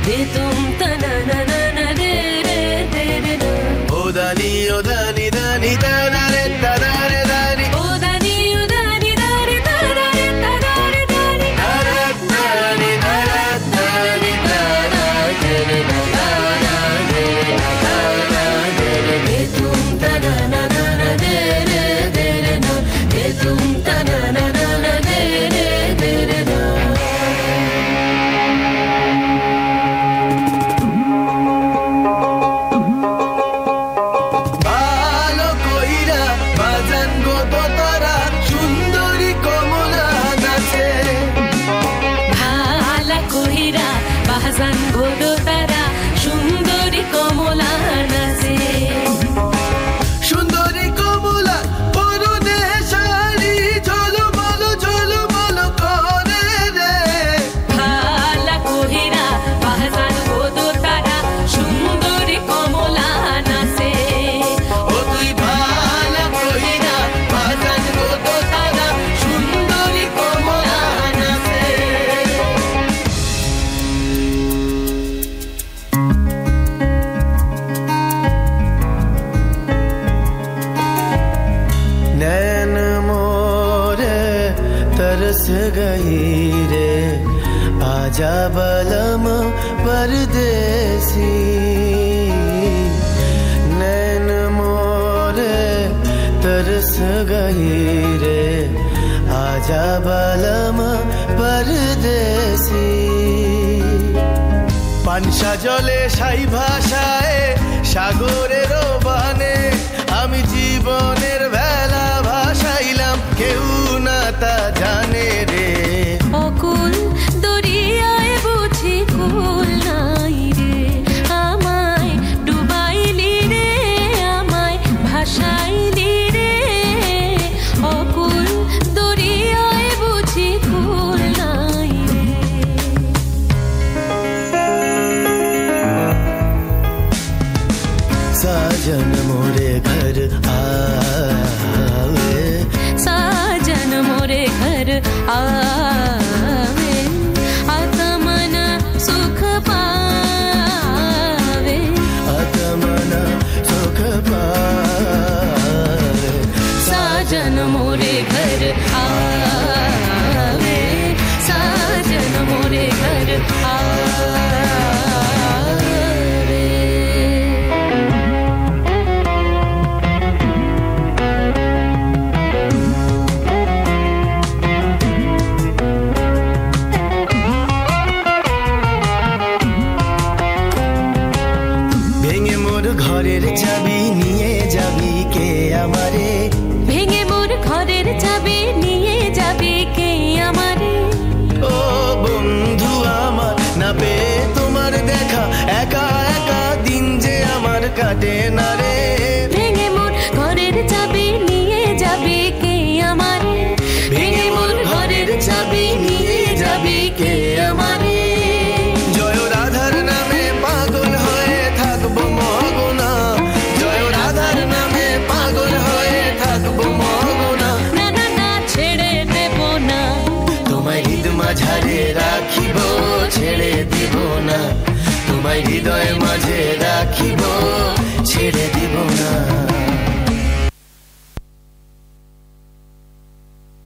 दे तुम तना ना ना ना दे रे दे रे ना ओ दानी दानी दाना रे दाना रे दानी ओ दानी दानी दानी दाना रे दाना रे दानी दानी दानी दाना रे दाना रे दे तुम तना ना ना ना दे रे ना दे तुम तना ना ना ना दे रे ना ভালো কইরা বাজান গো তোরা সুন্দরী কমলা নাচে ভালা কইরা বাজান গো তারা সুন্দরী কমলা নাচে সুন্দরী কমলা পরনে শাড়ি ঝলমল করে রে ভালা কইরা বাজান গো তারা সুন্দরী কমলা নাচে ও তুই ভালো কইরা বাজান গো তোরা সুন্দরী কমলা নাচে नैन मोरे तरस गई रे आजा बलम परदेसी नैन मोरे तरस गई रे आजा बलम परदेसी পানসা জলে সাই ভাষায় সাগরের বানে আমি জীবনের ভেলা ভাসাইলাম কেউ না তা জানে রে অকুল দরিয়ায় বুঝি কুল নাই রে আমায় ডুবাইলি রে আমায় ভাসাইলি রে অকুল দরিয়ায় বুঝি কুল নাই রে साजन मोरे घर आवे साजन मोरे घर आवे आत्मना सुख पावे आत्मना सुख पावे साजन मोरे घर आवे साजन मोरे घर आवे ভেঙে মোর ঘরের চাবি নিয়ে যাবি কে আমারে ভেঙে মোর ঘরের চাবি নিয়ে যাবে কে আমারে ও বন্ধু আমার না পেয়ে তোমার দেখা একা একা দিন যে আমার কাটে না রে ভেঙে মোর ঘরের চাবি